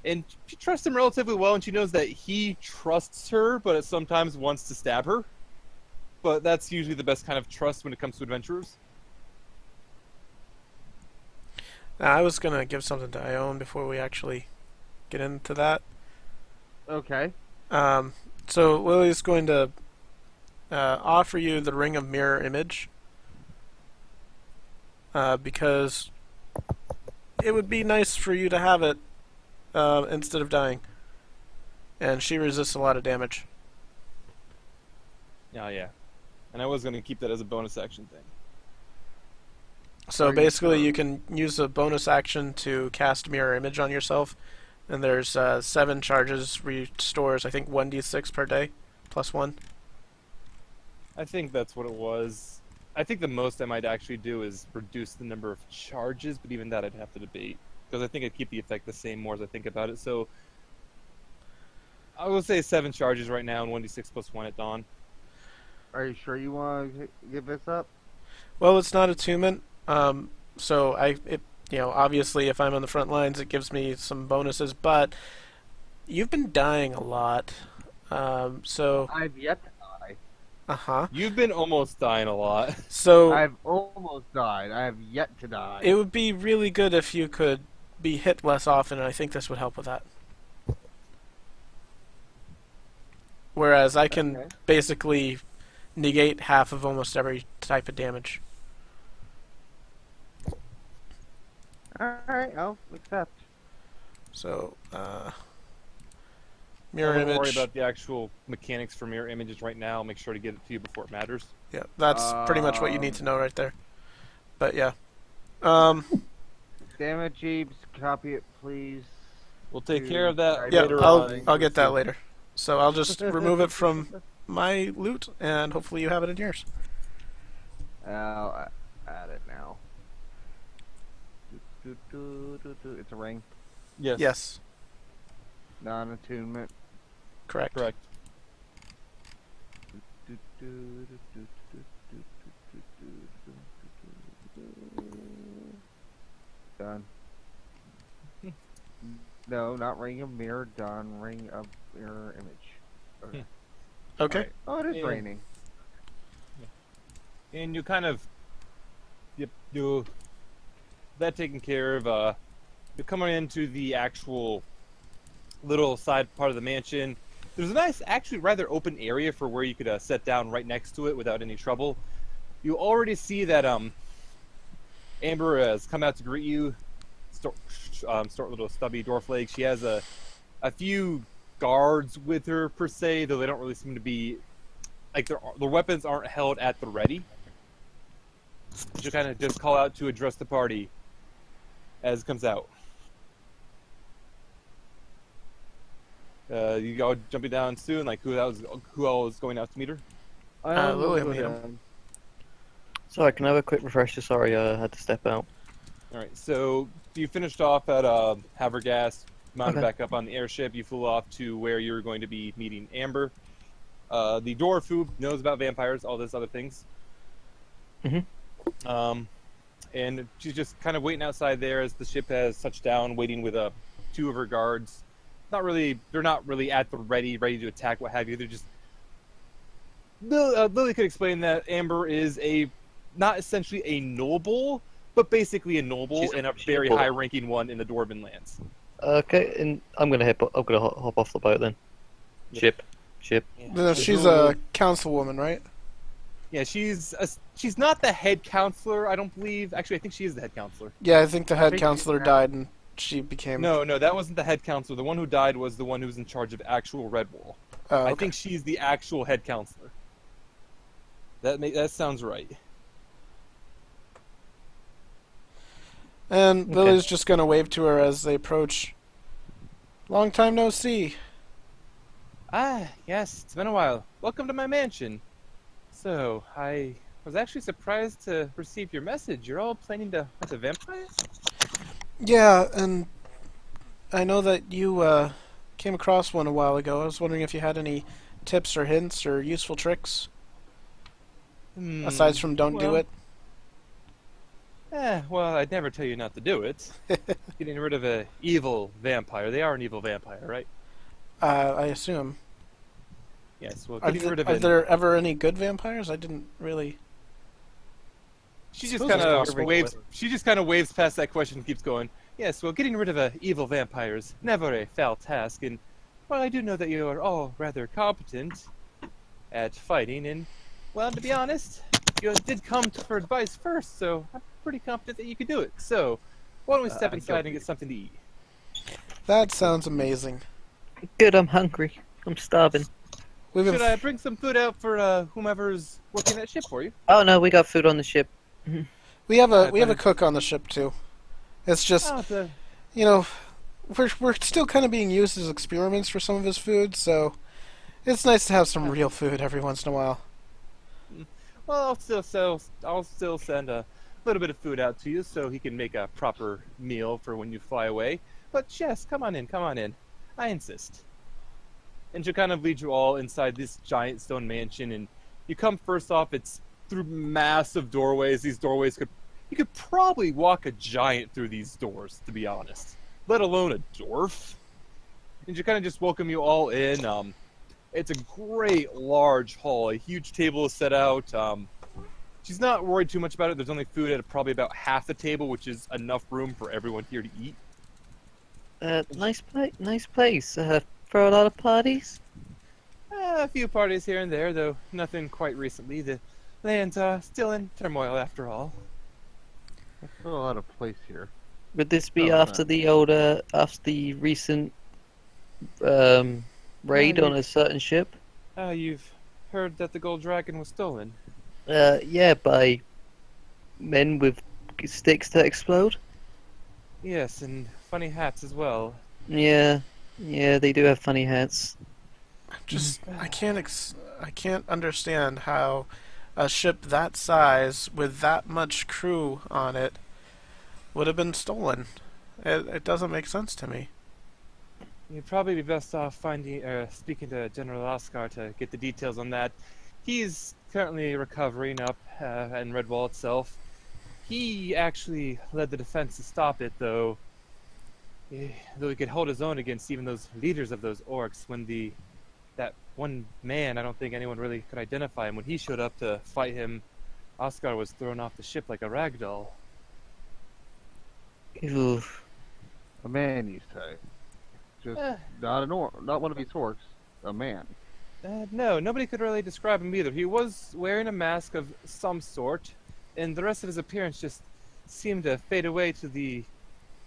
And she trusts him relatively well, and she knows that he trusts her, but sometimes wants to stab her. But that's usually the best kind of trust when it comes to adventurers. Now, I was gonna give something to Ione before we actually get into that. Okay. Um, so Lily's going to offer you the Ring of Mirror Image because it would be nice for you to have it instead of dying. And she resists a lot of damage. Oh, yeah. And I was going to keep that as a bonus action thing. So basically, you can use a bonus action to cast Mirror Image on yourself. And there's 7 charges, restores, I think, 1d6 per day, plus 1. I think that's what it was. I think the most I might actually do is reduce the number of charges, but even that I'd have to debate. Because I think I'd keep the effect the same more as I think about it. So I will say 7 charges right now and 1d6 plus 1 at dawn. Are you sure you want to give this up? Well, it's not attunement, so obviously if I'm on the front lines, it gives me some bonuses, but you've been dying a lot, so... I've yet to die. Uh-huh. You've been almost dying a lot. So... I've almost died. I have yet to die. It would be really good if you could be hit less often, and I think this would help with that. Whereas I can basically negate half of almost every type of damage. Alright, I'll accept. So, mirror Don't image. worry about the actual mechanics for mirror images right now. I'll make sure to get it to you before it matters. Yeah, that's pretty much what you need to know right there. But yeah. Damn it, Jeeves. Copy it, please. We'll take care of that Yeah, later I'll on. I'll get that later. So I'll just remove it from my loot, and hopefully you have it in yours. I'll add it now. It's a ring. Yes. Yes, Non-attunement. correct. Correct. Done. No, not ring of mirror. Done. Ring of mirror image. Okay. Right. Oh, it is Yeah. raining. And you kind of you that taken care of. You're coming into the actual little side part of the mansion. There's a nice, actually rather open area for where you could set down right next to it without any trouble. You already see that Amber has come out to greet you. Little stubby dwarf leg. She has a few guards with her per se, though they don't really seem to be like their weapons aren't held at the ready. You kind of just call out to address the party as it comes out. You all jumping down soon, like who all was going out to meet her? Lily will meet him. Sorry, can I have a quick refresher? Sorry, I had to step out. All right, so you finished off at Havergast, mounted back up on the airship. You flew off to where you were going to be meeting Amber. The dwarf who knows about vampires, all those other things. And she's just kind of waiting outside there as the ship has touched down, waiting with 2 of her guards. They're not really at the ready to attack, what have you. They're just. Lily could explain that Amber is not essentially a noble, but basically a noble and a very high-ranking one in the Dwarven lands. Okay, and I'm gonna hop off the boat then. Yeah. Ship. No, she's a councilwoman, right? Yeah, she's not the head counselor, I don't believe. Actually, I think she is the head counselor. Yeah, I think the head think counselor she's- died, and she became. No, that wasn't the head counselor. The one who died was the one who was in charge of actual Redwall. Oh, I okay. think she's the actual head counselor. That sounds right. And Lily's just gonna wave to her as they approach. Long time no see. Yes, it's been a while. Welcome to my mansion. So, I was actually surprised to receive your message. You're all planning to hunt a vampire? Yeah, and I know that you came across one a while ago. I was wondering if you had any tips or hints or useful tricks, aside from don't do well, it. Well, I'd never tell you not to do it. Getting rid of a evil vampire. They are an evil vampire, right? I assume. Yes, well, Are, getting rid of are an... there ever any good vampires? I didn't really. She just Suppose kind it's of possible. waves. She just kind of waves past that question and keeps going. Yes, well, getting rid of a evil vampire is never a foul task, and well, I do know that you are all rather competent at fighting, and well, to be honest, you did come for advice first, so I'm pretty confident that you could do it. So, why don't we step inside and get something to eat? That sounds amazing. Good, I'm hungry. I'm starving. We've been Should I bring some food out for whomever's working that ship for you? Oh no, we got food on the ship. we have a better- cook on the ship too. It's just Oh, the... you know, we're still kind of being used as experiments for some of his food, so it's nice to have some real food every once in a while. Well, I'll still send a little bit of food out to you so he can make a proper meal for when you fly away. But yes, come on in. I insist. And she'll kind of lead you all inside this giant stone mansion, and you come first off, it's through massive doorways. These doorways you could probably walk a giant through these doors, to be honest, let alone a dwarf. And she kind of just welcome you all in. It's a great large hall. A huge table is set out. She's not worried too much about it. There's only food at probably about half the table, which is enough room for everyone here to eat. Nice place. For a lot of parties. A few parties here and there, though nothing quite recently. The land's still in turmoil after all. There's still a lot of place here. Would this be Oh, after after the recent raid you- on a certain ship? You've heard that the gold dragon was stolen. Yeah, by men with sticks that explode. Yes, and funny hats as well. Yeah, they do have funny hats. I can't understand how a ship that size with that much crew on it would have been stolen. It doesn't make sense to me. You'd probably be best off speaking to General Oscar to get the details on that. He's currently recovering up in Redwall itself. He actually led the defense to stop it, though he could hold his own against even those leaders of those orcs. When that one man, I don't think anyone really could identify him, when he showed up to fight him, Oscar was thrown off the ship like a rag doll. Ooh. A man, you say? Just not not one of these orcs. A man. No, nobody could really describe him either. He was wearing a mask of some sort, and the rest of his appearance just seemed to fade away to the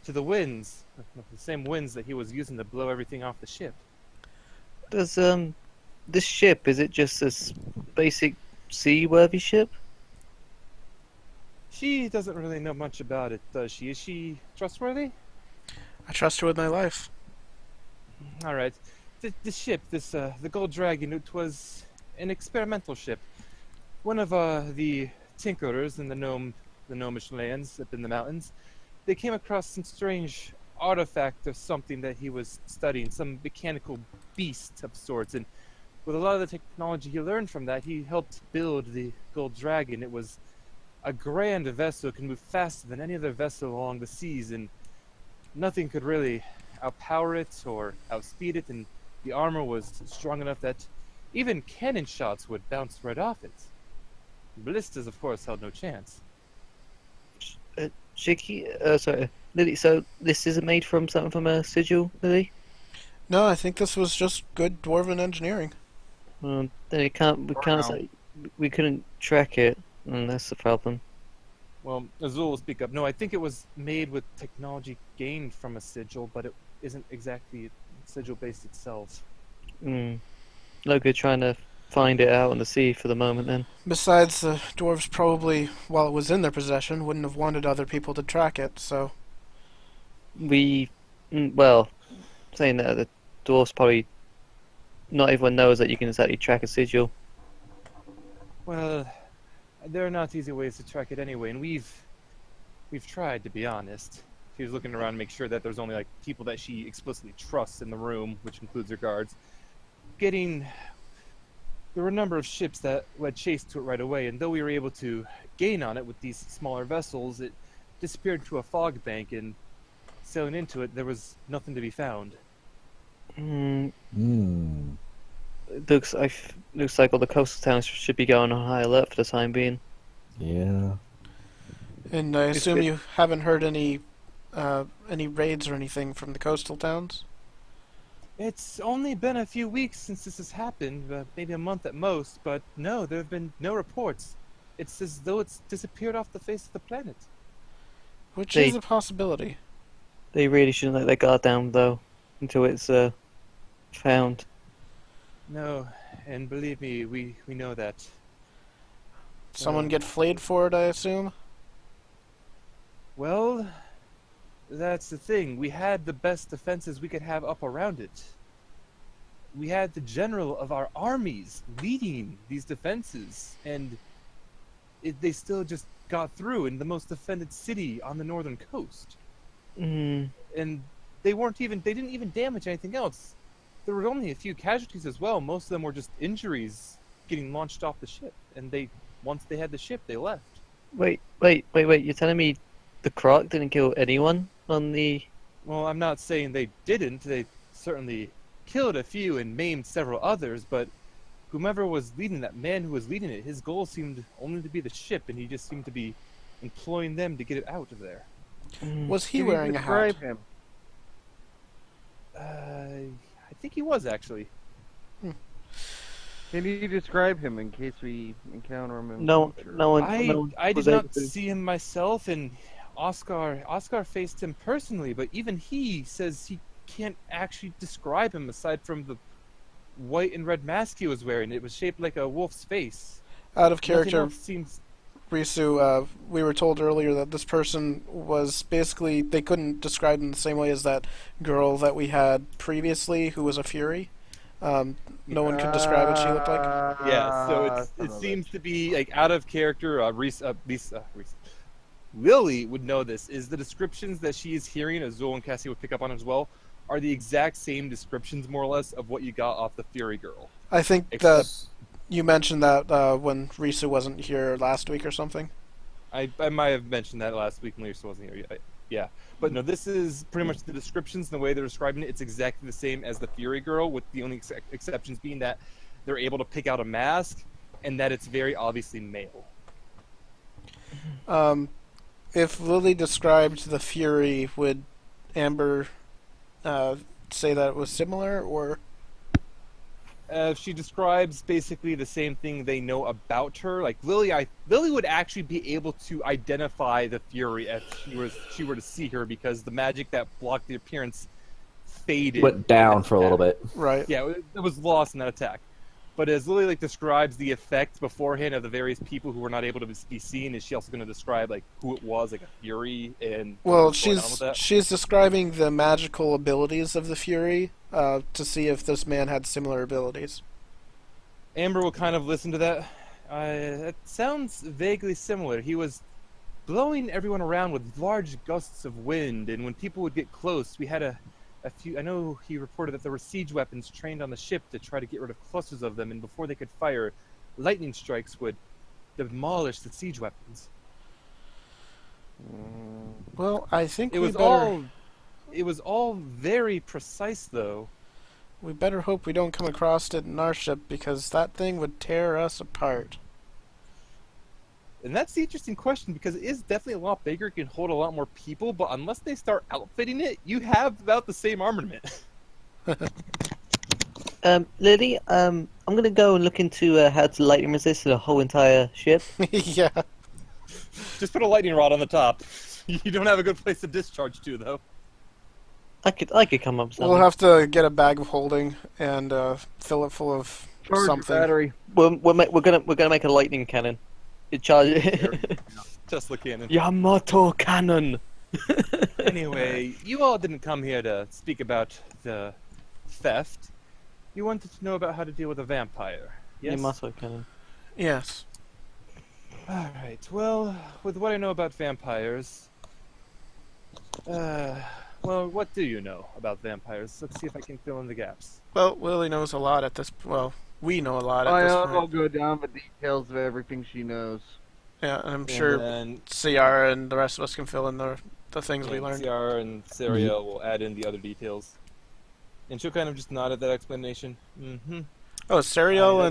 winds, the same winds that he was using to blow everything off the ship. Does this ship, is it just a basic seaworthy ship? She doesn't really know much about it, does she? Is she trustworthy? I trust her with my life. All right. The ship, the Gold Dragon, it was an experimental ship. One of the tinkerers in the gnomish lands up in the mountains, they came across some strange artifact of something that he was studying, some mechanical beast of sorts, and with a lot of the technology he learned from that, he helped build the Gold Dragon. It was a grand vessel, it can move faster than any other vessel along the seas, and nothing could really outpower it or outspeed it, and the armor was strong enough that even cannon shots would bounce right off it. Ballistas, of course, held no chance. Shiki, sorry, Lily. So this isn't made from something from a sigil, Lily? No, I think this was just good dwarven engineering. Then it can't. We can't say we couldn't track it, and that's the problem. Well, Azul will speak up. No, I think it was made with technology gained from a sigil, but it isn't exactly sigil-based itself. No good trying to find it out on the sea for the moment. Then Besides, the dwarves probably, while it was in their possession, wouldn't have wanted other people to track it, so... well, saying that, the dwarfs probably not everyone knows that you can exactly track a sigil. Well, there are not easy ways to track it anyway, and we've tried, to be honest. She was looking around to make sure that there's only like people that she explicitly trusts in the room, which includes her guards. There were a number of ships that led chase to it right away, and though we were able to gain on it with these smaller vessels, it disappeared into a fog bank, and sailing into it, there was nothing to be found. Looks like all the coastal towns should be going on high alert for the time being. Yeah. And I assume you haven't heard any raids or anything from the coastal towns? It's only been a few weeks since this has happened, maybe a month at most, but no, there have been no reports. It's as though it's disappeared off the face of the planet. Which is a possibility. They really shouldn't let their guard down, though, until it's found. No, and believe me, we know that. Someone get flayed for it, I assume? Well, that's the thing. We had the best defenses we could have up around it. We had the general of our armies leading these defenses, and they still just got through in the most defended city on the northern coast. And they didn't even damage anything else. There were only a few casualties as well. Most of them were just injuries getting launched off the ship, and once they had the ship, they left. Wait, you're telling me the Croc didn't kill anyone on the... Well, I'm not saying they didn't. They certainly killed a few and maimed several others, but whomever was leading, that man who was leading it, his goal seemed only to be the ship, and he just seemed to be employing them to get it out of there. Was he Can wearing you a hat? describe him? I think he was, actually. Can you describe him in case we encounter him in No, future? no one. I did was able not to- see him myself, and Oscar faced him personally, but even he says he can't actually describe him aside from the white and red mask he was wearing. It was shaped like a wolf's face. Out of Nothing character, else seems... Risu, we were told earlier that this person was basically, they couldn't describe him the same way as that girl that we had previously who was a Fury. No one could describe what she looked like. Yeah, so it seems to be like out of character. Lily would know this. Is the descriptions that she is hearing, as Zool and Cassie would pick up on as well, are the exact same descriptions, more or less, of what you got off the Fury Girl. I think Except that you mentioned that when Risu wasn't here last week or something. I might have mentioned that last week when Lisa wasn't here. Yeah, but no, this is pretty much the descriptions and the way they're describing it. It's exactly the same as the Fury Girl, with the only exceptions being that they're able to pick out a mask and that it's very obviously male. If Lily described the Fury, would Amber say that it was similar, or? She describes basically the same thing they know about her. Like Lily would actually be able to identify the Fury if she were to see her, because the magic that blocked the appearance faded. Went down for a little bit. Right. Yeah, it was lost in that attack. But as Lily describes the effect beforehand of the various people who were not able to be seen, is she also going to describe like who it was, like a Fury, and Well, what's going on with that? she's describing the magical abilities of the Fury to see if this man had similar abilities. Amber will kind of listen to that. It sounds vaguely similar. He was blowing everyone around with large gusts of wind, and when people would get close, we had a few. I know he reported that there were siege weapons trained on the ship to try to get rid of clusters of them, and before they could fire, lightning strikes would demolish the siege weapons. Well, I think It we was all very precise, though. we better hope we don't come across it in our ship, because that thing would tear us apart. And that's the interesting question, because it is definitely a lot bigger, it can hold a lot more people, but unless they start outfitting it, you have about the same armament. Lily, I'm gonna go and look into how to lightning resist the whole entire ship. Yeah. Just put a lightning rod on the top. You don't have a good place to discharge to, though. I could come up with something. We'll have to get a bag of holding and fill it full of Charge your something. battery. We're gonna make a lightning cannon. It charges. Tesla cannon. Yamato cannon. Anyway, you all didn't come here to speak about the theft. You wanted to know about how to deal with a vampire. Yes? Yamato cannon. Yes. Alright, well, with what I know about vampires... well, what do you know about vampires? Let's see if I can fill in the gaps. Well, Lily knows a lot at this. Well, we know a lot at this I'll point. go down the details of everything she knows. Yeah, and I'm And sure then Sayara and the rest of us can fill in the things we learned. Ciara and Sariel will add in the other details. And she'll kind of just nod at that explanation. Mm-hmm. Oh, is Sariel I-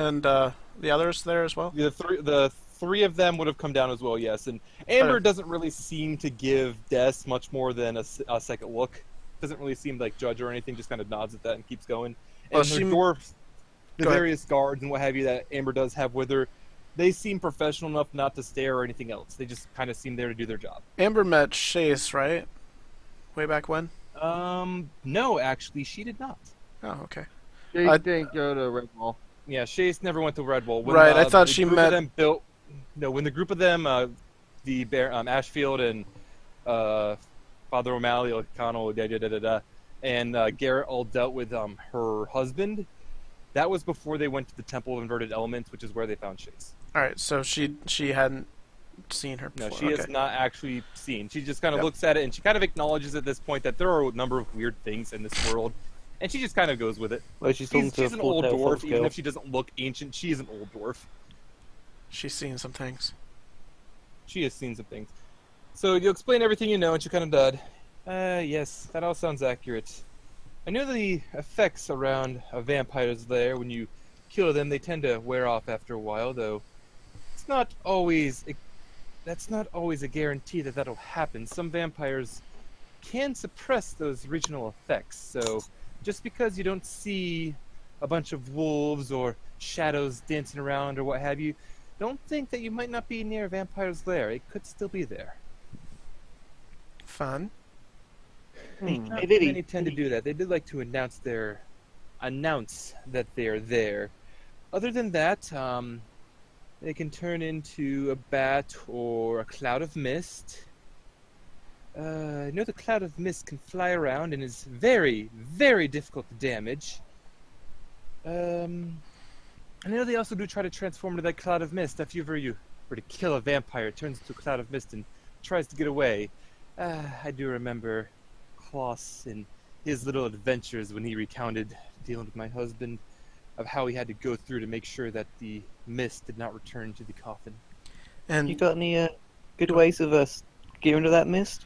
and the others there as well? The three of them would have come down as well, yes. And Amber Okay. doesn't really seem to give Des much more than a second look. Doesn't really seem like judge or anything. Just kind of nods at that and keeps going. Well, And her she- dwarfs, the Go ahead. various guards and what have you that Amber does have with her, they seem professional enough not to stare or anything else. They just kind of seem there to do their job. Amber met Chase, right? Way back when? No, actually, she did not. Oh, okay. Jake I- didn't go to Red Wall. Yeah, Chase never went to Red Bull. When, Right, I thought the she group met- of them built. No, when the group of them, the Bear, Ashfield and Father O'Malley, O'Connell, and Garrett all dealt with her husband. That was before they went to the Temple of Inverted Elements, which is where they found Chase. All right, so she hadn't seen her No, before. she okay. has not actually seen. She just kind of Yep. looks at it and she kind of acknowledges at this point that there are a number of weird things in this world, and she just kind of goes with it. Well, she's talking to She's a an old full-tail dwarf, fox even girl. if she doesn't look ancient. She is an old dwarf. She's seen some things. She has seen some things. So you explain everything you know, and she kind of nod. Yes, that all sounds accurate. I know the effects around a vampire's lair. When you kill them, they tend to wear off after a while, though. It's not always. That's not always a guarantee that that'll happen. Some vampires can suppress those regional effects. So just because you don't see a bunch of wolves or shadows dancing around or what have you, don't think that you might not be near a vampire's lair. It could still be there. Fun. Hey, Not Lily, many tend to do that. They did like to announce that they're there. Other than that, they can turn into a bat or a cloud of mist. I know the cloud of mist can fly around and is very, very difficult to damage. I know they also do try to transform into that cloud of mist. If you were to kill a vampire, it turns into a cloud of mist and tries to get away. I do remember Klaus and his little adventures when he recounted dealing with my husband, of how he had to go through to make sure that the mist did not return to the coffin. And you got any good ways of us getting rid of that mist?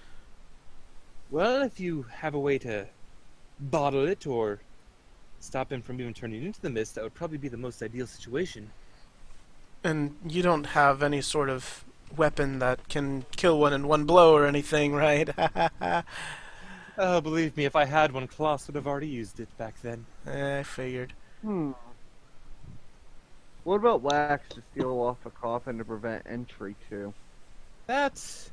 Well, if you have a way to bottle it or stop him from even turning into the mist, that would probably be the most ideal situation. and you don't have any sort of weapon that can kill one in one blow or anything, right? Oh, believe me, if I had one, Klaus would have already used it back then. I figured. What about wax to seal off a coffin to prevent entry to? That's...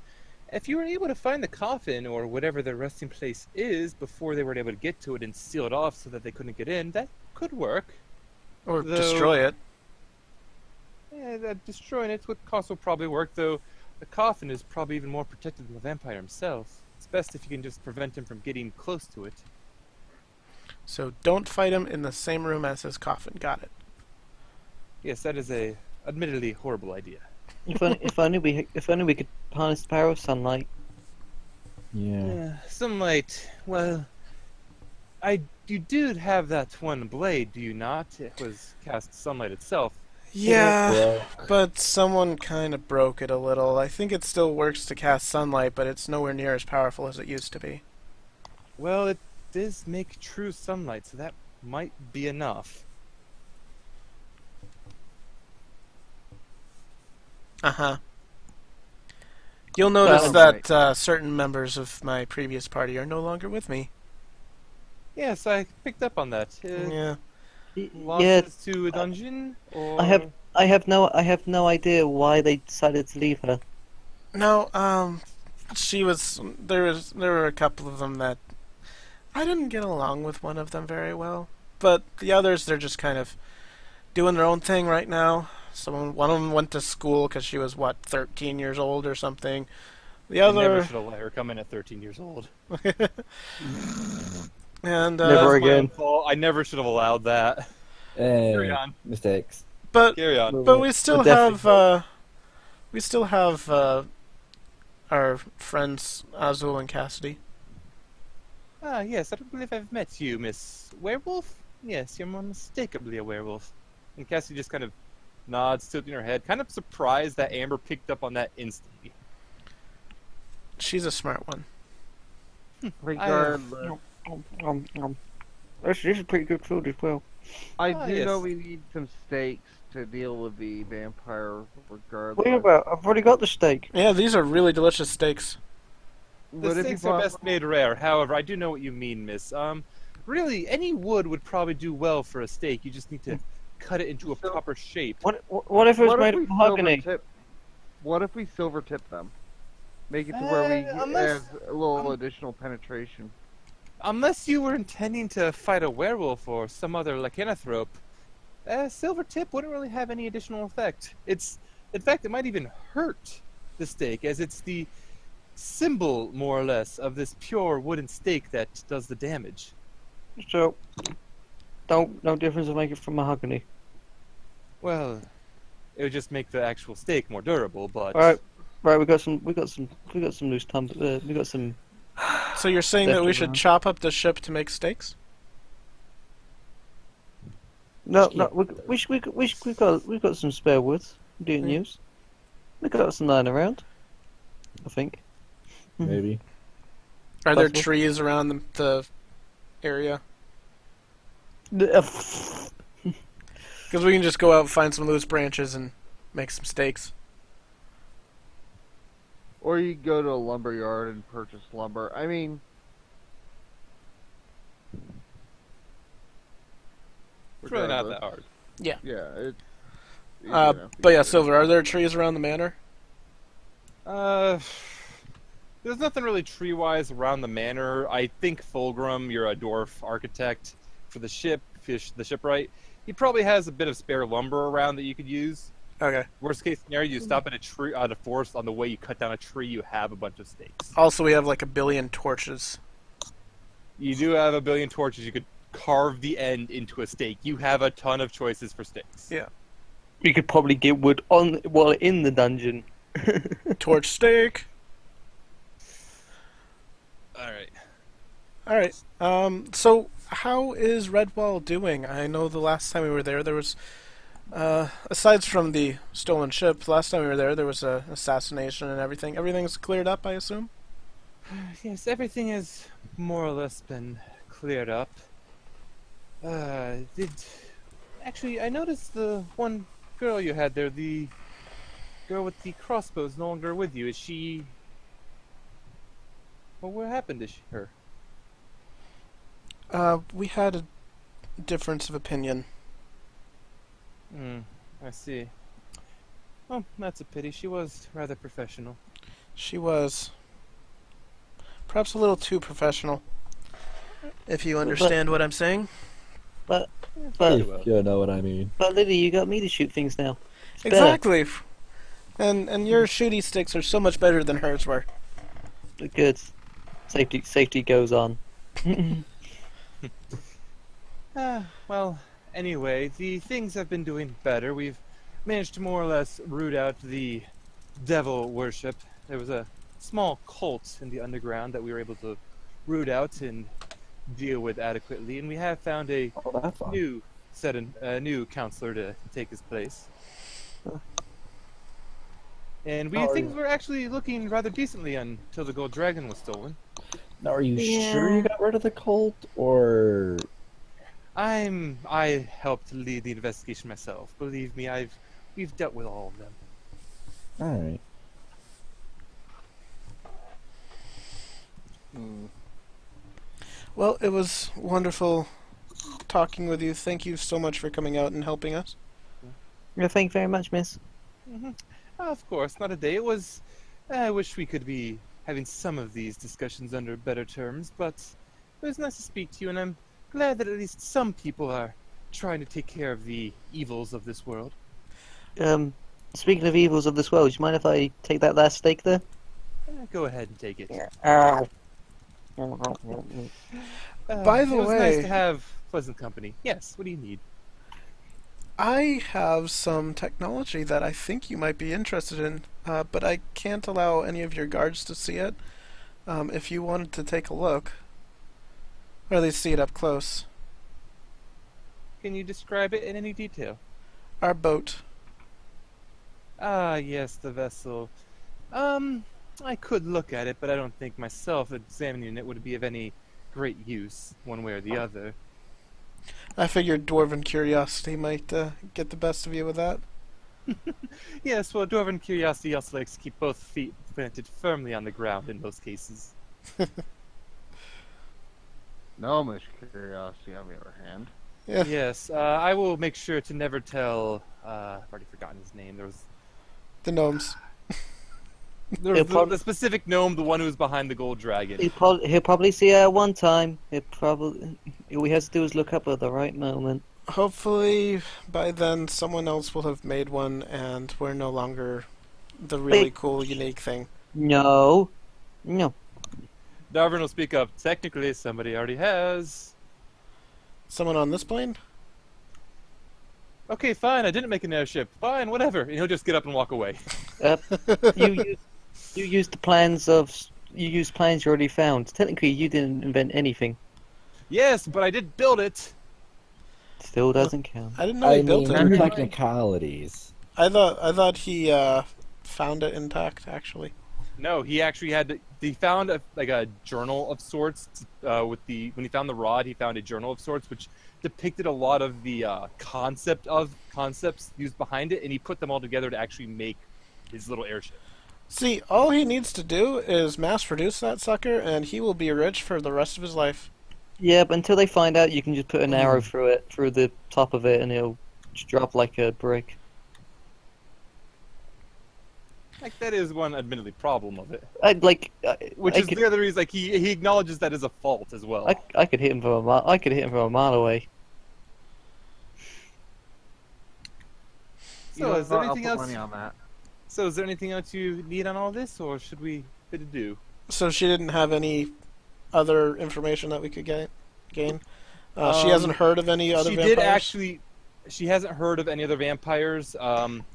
If you were able to find the coffin, or whatever the resting place is, before they were able to get to it and seal it off so that they couldn't get in, that could work. Or Though- destroy it. Yeah, that destroying it would also probably work, though the coffin is probably even more protected than the vampire himself. It's best if you can just prevent him from getting close to it. So don't fight him in the same room as his coffin. Got it. Yes, that is a admittedly horrible idea. If only we could harness the power of sunlight. Yeah. Sunlight. Well, you do have that one blade, do you not? It was cast sunlight itself. Yeah, Well, but someone kind of broke it a little. I think it still works to cast sunlight, but it's nowhere near as powerful as it used to be. Well, it does make true sunlight, so that might be enough. Uh-huh. You'll notice Well, that certain members of my previous party are no longer with me. Yes, I picked up on that. Yeah. Losses to a dungeon, or I have no idea why they decided to leave her. No, she was there were a couple of them that I didn't get along with one of them very well. But the others, they're just kind of doing their own thing right now. One of them went to school because she was, 13 years old or something. The I never other... should have let her come in at 13 years old. And, Never That's my again. own fault. I never should have allowed that. Carry Hey, on. mistakes. but Carry on. But we still We're have our friends Azul and Cassidy. Ah, yes, I don't believe I've met you, Miss Werewolf. Yes, you're unmistakably a werewolf. And Cassie just kind of nods, tilting her head, kind of surprised that Amber picked up on that instantly. She's a smart one. Regardless, This is pretty good food as well. I Ah, do yes. know we need some steaks to deal with the vampire. Regardless, What are you about? I've already got the steak. Yeah, these are really delicious steaks. The Would it be steaks are best possible? made rare. However, I do know what you mean, miss. Really, any wood would probably do well for a steak. You just need to cut it into a So- proper shape. What if it was What made if of we mahogany? What if we silver tip them? Make it to where we unless- add a little additional penetration. Unless you were intending to fight a werewolf or some other lycanthrope, silver tip wouldn't really have any additional effect. In fact, it might even hurt the steak, as it's the symbol, more or less, of this pure wooden steak that does the damage. So, no difference if I make it from mahogany. Well, it would just make the actual steak more durable, but Right, we got some loose we got some. So you're saying that we Left should around. chop up the ship to make steaks? No, we've got some spare wood we didn't Yeah. use. We got some lying around. I think. Maybe. Are there Possible. trees around the area? Uh, Because we can just go out and find some loose branches and make some steaks. Or you go to a lumber yard and purchase lumber. I mean, it's really not regardless. that hard. Yeah, it's. easy Uh, enough to but yeah, get. Silver, are there trees around the manor? There's nothing really tree-wise around the manor. I think Fulgrim, you're a dwarf architect for the shipwright. He probably has a bit of spare lumber around that you could use. Okay. Worst case scenario, you stop at a forest. On the way you cut down a tree, you have a bunch of stakes. Also, we have like 1 billion torches. You do have a billion torches. You could carve the end into a stake. You have a ton of choices for stakes. Yeah. we could probably get wood on while in the dungeon. Torch steak. All right. All right. So how is Redwall doing? I know the last time we were there was, aside from the stolen ship, last time we were there was a assassination and everything. Everything's cleared up, I assume? Yes, everything has more or less been cleared up. Actually, I noticed the one girl you had there, the girl with the crossbow, is no longer with you. Is she? Well, what happened to her? We had a difference of opinion. I see. Oh, that's a pity. She was rather professional. She was perhaps a little too professional, if you understand what I'm saying. But Very well. You know what I mean. but Lily, you got me to shoot things now. It's better. Exactly. And your shooty sticks are so much better than hers were. Good. Safety goes on. Well, anyway, the things have been doing better. We've managed to more or less root out the devil worship. There was a small cult in the underground that we were able to root out and deal with adequately, and we have found a Oh, that's fun. new counselor to take his place. And we How are things you? were actually looking rather decently until the gold dragon was stolen. Now, are you Yeah. sure you got rid of the cult, or I helped lead the investigation myself. Believe me, we've dealt with all of them. all right? Well, it was wonderful talking with you. Thank you so much for coming out and helping us. Yeah, thank you very much, miss. Of course, not a day. It was. I wish we could be having some of these discussions under better terms, but it was nice to speak to you, and I'm glad that at least some people are trying to take care of the evils of this world. Speaking of evils of this world, do you mind if I take that last steak there? Go ahead and take it. Ow. By the it was way- nice to have pleasant company. Yes. What do you need? I have some technology that I think you might be interested in, but I can't allow any of your guards to see it. If you wanted to take a look, or at least see it up close. Can you describe it in any detail? Our boat Ah, yes, the vessel. I could look at it, but I don't think myself examining it would be of any great use, one way or the other. I figured dwarven curiosity might get the best of you with that. Yes, well, dwarven curiosity also likes to keep both feet planted firmly on the ground in most cases. Gnomish curiosity, on the other hand. Yeah. Yes, I will make sure to never tell. I've already forgotten his name. The gnomes. There He'll was prob- the specific gnome, the one who was behind the gold dragon. He'll probably see her one time. All he has to do is look up at the right moment. Hopefully, by then, someone else will have made one, and we're no longer the really Wait. cool, unique thing. No. Darwin will speak up. Technically, somebody already has. Someone on this plane? Okay, fine. I didn't make an airship. Fine, whatever. And he'll just get up and walk away. You used the plans you already found. Technically, you didn't invent anything. Yes, but I did build it. Still doesn't count. I didn't know he I built mean, it. technicalities. I thought he found it intact, actually. No, he actually he found a journal of sorts. When he found the rod, he found a journal of sorts, which depicted a lot of the concepts used behind it, and he put them all together to actually make his little airship. See, all he needs to do is mass produce that sucker, and he will be rich for the rest of his life. Yeah, but until they find out, you can just put an arrow through the top of it, and it'll just drop like a brick. Like, that is one admittedly problem of it. Uh, The other reason, like, he acknowledges that is a fault as well. I could hit him from a mile. I could hit him from a mile away. So, is there I'll anything put else? money on that. So, is there anything else you need on all this, or should we bid adieu? So she didn't have any other information that we could gain. She hasn't heard of any other She vampires. did actually. She hasn't heard of any other vampires.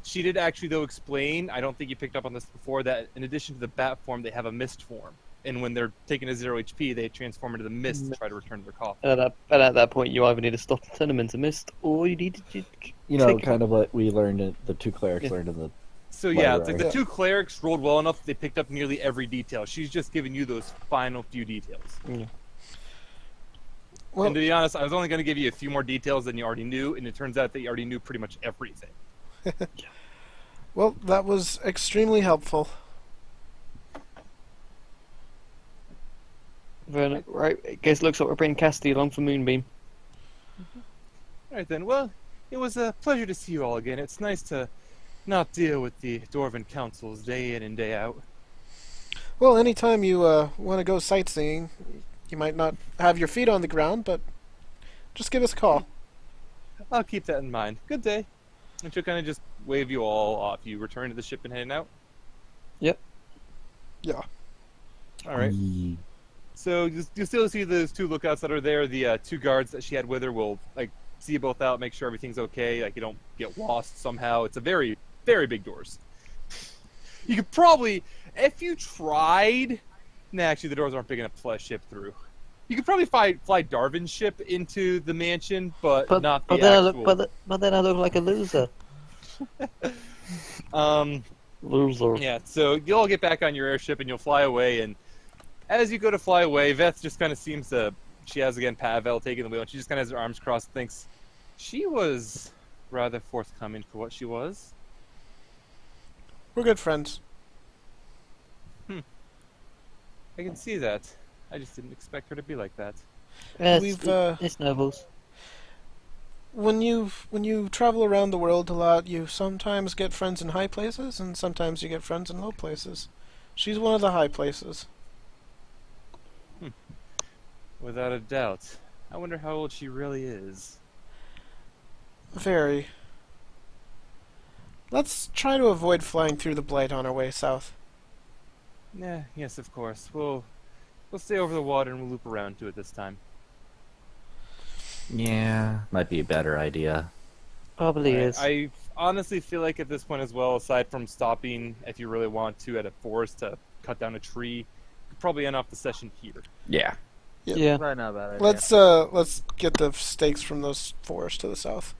She did actually, though, explain. I don't think you picked up on this before. That in addition to the bat form, they have a mist form, and when they're taken to 0 HP, they transform into the mist to try to return to their coffin. And at that point, you either need to stop and turn them into mist, or you need to. You know, take- kind of what we learned, the two clerics Yeah. learned in the. So yeah, it's Right. like the two clerics rolled well enough. They picked up nearly every detail. She's just giving you those final few details. Well, And to be honest, I was only going to give you a few more details than you already knew, and it turns out that you already knew pretty much everything. well, that was extremely helpful. Right. I guess it looks like we're bringing Cassidy along for Moonbeam. All right then. Well, it was a pleasure to see you all again. It's nice to not deal with the Dwarven councils day in and day out. Well, anytime you want to go sightseeing, you might not have your feet on the ground, but just give us a call. I'll keep that in mind. Good day. And she'll kind of just wave you all off. You return to the ship and heading out. Yep. Yeah. All right. So you still see those two lookouts that are there. The two guards that she had with her will see you both out, make sure everything's okay. Like you don't get lost somehow. It's a very, very big doors. You could probably, if you tried. Nah, actually, the doors aren't big enough to fly a ship through. You could probably fly Darwin's ship into the mansion, but not the actual. But then I look like a loser. Loser. Yeah. So you'll all get back on your airship and you'll fly away. And as you go to fly away, Veth just kind of seems to. She has again Pavel taking the wheel, and she just kind of has her arms crossed, and thinks she was rather forthcoming for what she was. We're good friends. I can see that. I just didn't expect her to be like that. It's nobles. When you travel around the world a lot, you sometimes get friends in high places, and sometimes you get friends in low places. She's one of the high places. Without a doubt. I wonder how old she really is. Very. Let's try to avoid flying through the Blight on our way south. Yes, of course. We'll stay over the water and we'll loop around to it this time. Yeah, might be a better idea. Probably is. I honestly feel like at this point as well, aside from stopping if you really want to at a forest to cut down a tree, you could probably end off the session here. Yeah. Yeah. Probably not a bad idea. Let's get the stakes from those forests to the south.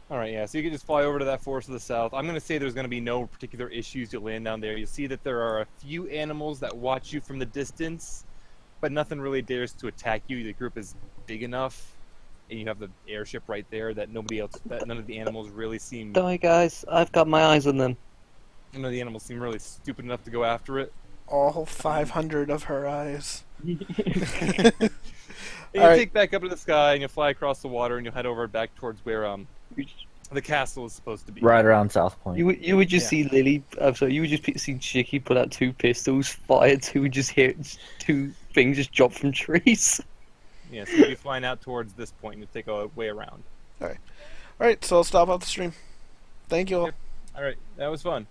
All right, yeah. So you can just fly over to that forest to the south. I'm going to say there's going to be no particular issues to land down there. You'll see that there are a few animals that watch you from the distance, but nothing really dares to attack you. The group is big enough, and you have the airship right there that none of the animals really seem. Don't worry, guys. I've got my eyes on them. None of the animals seem really stupid enough to go after it. All 500 of her eyes. And you All right. take back up to the sky, and you'll fly across the water, and you'll head over back towards where the castle is supposed to be. Right around South Point. You would just Yeah. see Lily. I'm sorry. You would just see Shiki pull out 2 pistols, fire 2, and just hear 2 things just drop from trees. Yeah, so you'll be flying out towards this point, and you'll take a way around. All right, so I'll stop off the stream. Thank you all. All right, that was fun.